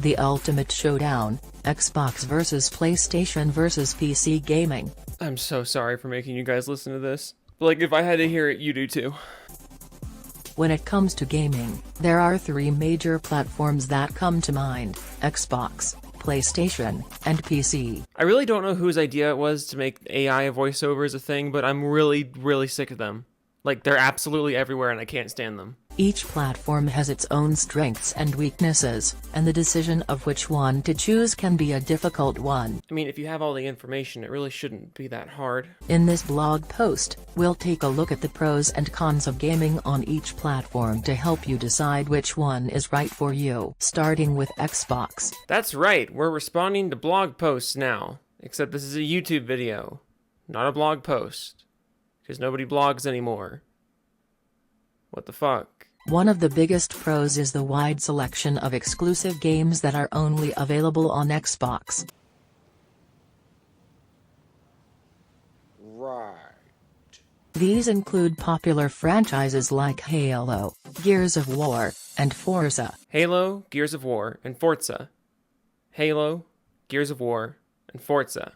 The ultimate showdown, Xbox versus PlayStation versus PC gaming. I'm so sorry for making you guys listen to this. But like, if I had to hear it, you do too. When it comes to gaming, there are three major platforms that come to mind: Xbox, PlayStation, and PC. I really don't know whose idea it was to make AI voiceovers a thing, but I'm really, really sick of them. Like, they're absolutely everywhere and I can't stand them. Each platform has its own strengths and weaknesses, and the decision of which one to choose can be a difficult one. I mean, if you have all the information, it really shouldn't be that hard. In this blog post, we'll take a look at the pros and cons of gaming on each platform to help you decide which one is right for you. Starting with Xbox. That's right, we're responding to blog posts now. Except this is a YouTube video, not a blog post. Because nobody blogs anymore. What the fuck? One of the biggest pros is the wide selection of exclusive games that are only available on Xbox. Right. These include popular franchises like Halo, Gears of War, and Forza. Halo, Gears of War, and Forza. Halo, Gears of War, and Forza.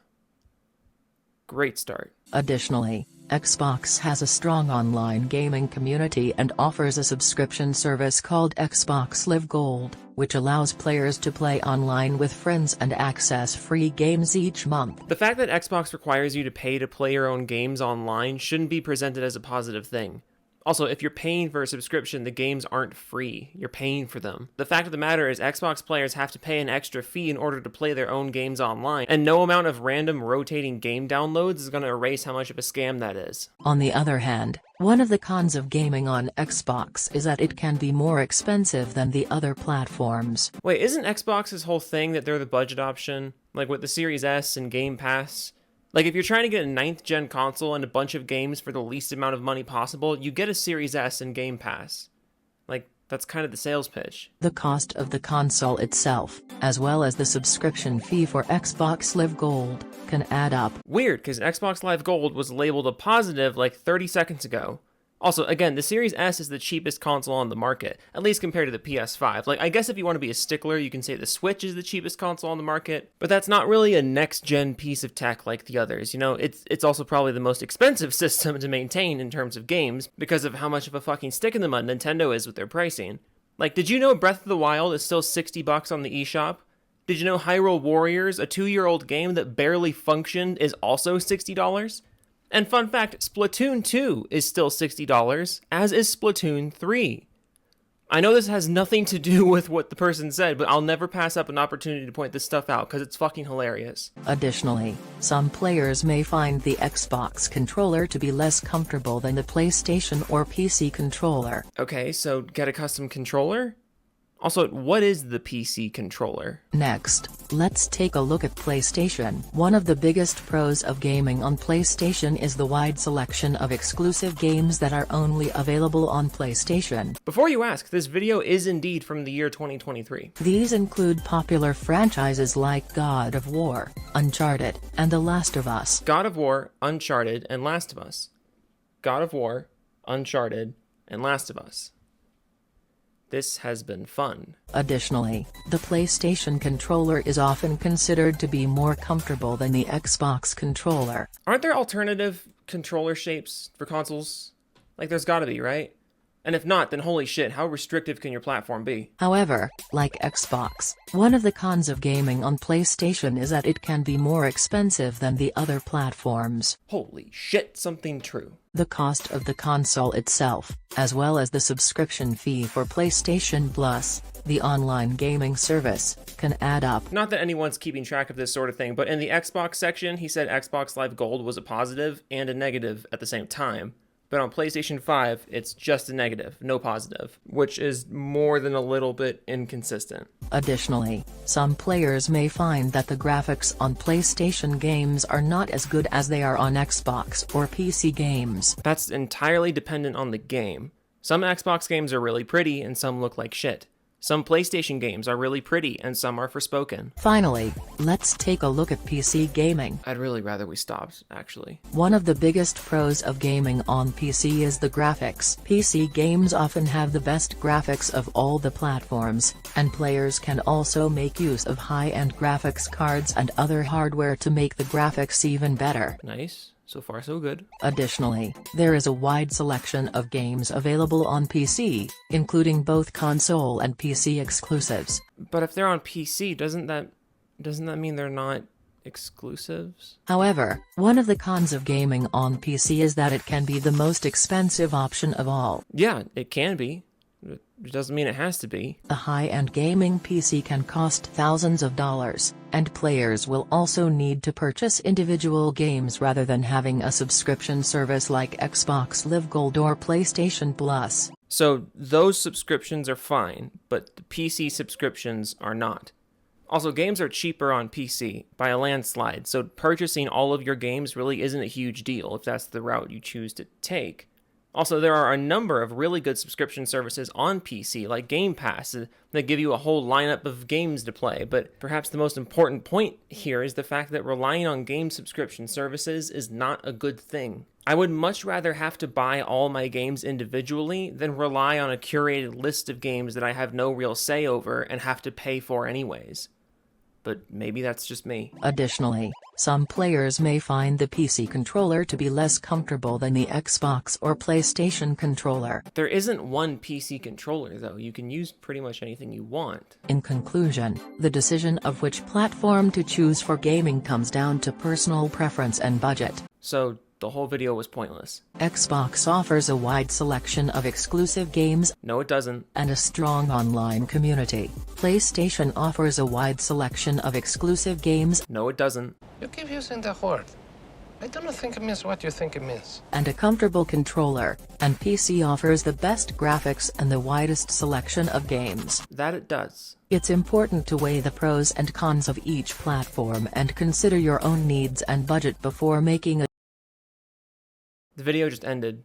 Great start. Additionally, Xbox has a strong online gaming community and offers a subscription service called Xbox Live Gold, which allows players to play online with friends and access free games each month. The fact that Xbox requires you to pay to play your own games online shouldn't be presented as a positive thing. Also, if you're paying for a subscription, the games aren't free. You're paying for them. The fact of the matter is Xbox players have to pay an extra fee in order to play their own games online, and no amount of random rotating game downloads is going to erase how much of a scam that is. On the other hand, one of the cons of gaming on Xbox is that it can be more expensive than the other platforms. Wait, isn't Xbox's whole thing that they're the budget option? Like with the Series S and Game Pass? Like, if you're trying to get a 9th gen console and a bunch of games for the least amount of money possible, you get a Series S and Game Pass. Like, that's kind of the sales pitch. The cost of the console itself, as well as the subscription fee for Xbox Live Gold, can add up. Weird, because Xbox Live Gold was labeled a positive like 30 seconds ago. Also, again, the Series S is the cheapest console on the market, at least compared to the PS5. Like, I guess if you want to be a stickler, you can say the Switch is the cheapest console on the market, but that's not really a next-gen piece of tech like the others, you know? It's also probably the most expensive system to maintain in terms of games, because of how much of a fucking stick in the mud Nintendo is with their pricing. Like, did you know Breath of the Wild is still $60 on the eShop? Did you know Hyrule Warriors, a 2-year-old game that barely functioned, is also $60? And fun fact, Splatoon 2 is still $60, as is Splatoon 3. I know this has nothing to do with what the person said, but I'll never pass up an opportunity to point this stuff out because it's fucking hilarious. Additionally, some players may find the Xbox controller to be less comfortable than the PlayStation or PC controller. Okay, so get a custom controller? Also, what is the PC controller? Next, let's take a look at PlayStation. One of the biggest pros of gaming on PlayStation is the wide selection of exclusive games that are only available on PlayStation. Before you ask, this video is indeed from the year 2023. These include popular franchises like God of War, Uncharted, and The Last of Us. God of War, Uncharted, and Last of Us. God of War, Uncharted, and Last of Us. This has been fun. Additionally, the PlayStation controller is often considered to be more comfortable than the Xbox controller. Aren't there alternative controller shapes for consoles? Like, there's gotta be, right? And if not, then holy shit, how restrictive can your platform be? However, like Xbox, one of the cons of gaming on PlayStation is that it can be more expensive than the other platforms. Holy shit, something true. The cost of the console itself, as well as the subscription fee for PlayStation Plus, the online gaming service, can add up. Not that anyone's keeping track of this sort of thing, but in the Xbox section, he said Xbox Live Gold was a positive and a negative at the same time. But on PlayStation 5, it's just a negative, no positive, which is more than a little bit inconsistent. Additionally, some players may find that the graphics on PlayStation games are not as good as they are on Xbox or PC games. That's entirely dependent on the game. Some Xbox games are really pretty and some look like shit. Some PlayStation games are really pretty and some are forspoken. Finally, let's take a look at PC gaming. I'd really rather we stopped, actually. One of the biggest pros of gaming on PC is the graphics. PC games often have the best graphics of all the platforms, and players can also make use of high-end graphics cards and other hardware to make the graphics even better. Nice. So far, so good. Additionally, there is a wide selection of games available on PC, including both console and PC exclusives. But if they're on PC, doesn't that mean they're not exclusives? However, one of the cons of gaming on PC is that it can be the most expensive option of all. Yeah, it can be. It doesn't mean it has to be. A high-end gaming PC can cost thousands of dollars, and players will also need to purchase individual games rather than having a subscription service like Xbox Live Gold or PlayStation Plus. So those subscriptions are fine, but the PC subscriptions are not. Also, games are cheaper on PC by a landslide, so purchasing all of your games really isn't a huge deal if that's the route you choose to take. Also, there are a number of really good subscription services on PC, like Game Pass, that give you a whole lineup of games to play, but perhaps the most important point here is the fact that relying on game subscription services is not a good thing. I would much rather have to buy all my games individually than rely on a curated list of games that I have no real say over and have to pay for anyways. But maybe that's just me. Additionally, some players may find the PC controller to be less comfortable than the Xbox or PlayStation controller. There isn't one PC controller, though. You can use pretty much anything you want. In conclusion, the decision of which platform to choose for gaming comes down to personal preference and budget. So, the whole video was pointless. Xbox offers a wide selection of exclusive games. No, it doesn't. And a strong online community. PlayStation offers a wide selection of exclusive games. No, it doesn't. You keep using the word. I don't think it means what you think it means. And a comfortable controller. And PC offers the best graphics and the widest selection of games. That it does. It's important to weigh the pros and cons of each platform and consider your own needs and budget before making a The video just ended.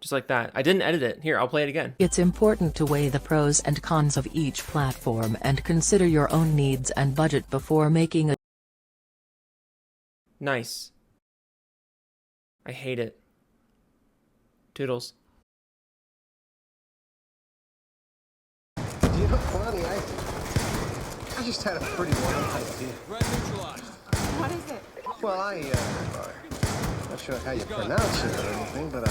Just like that. I didn't edit it. Here, I'll play it again. It's important to weigh the pros and cons of each platform and consider your own needs and budget before making a Nice. I hate it. Toodles. You know, funny, I just had a pretty wild idea. What is it? Well, not sure how you pronounce it or anything, but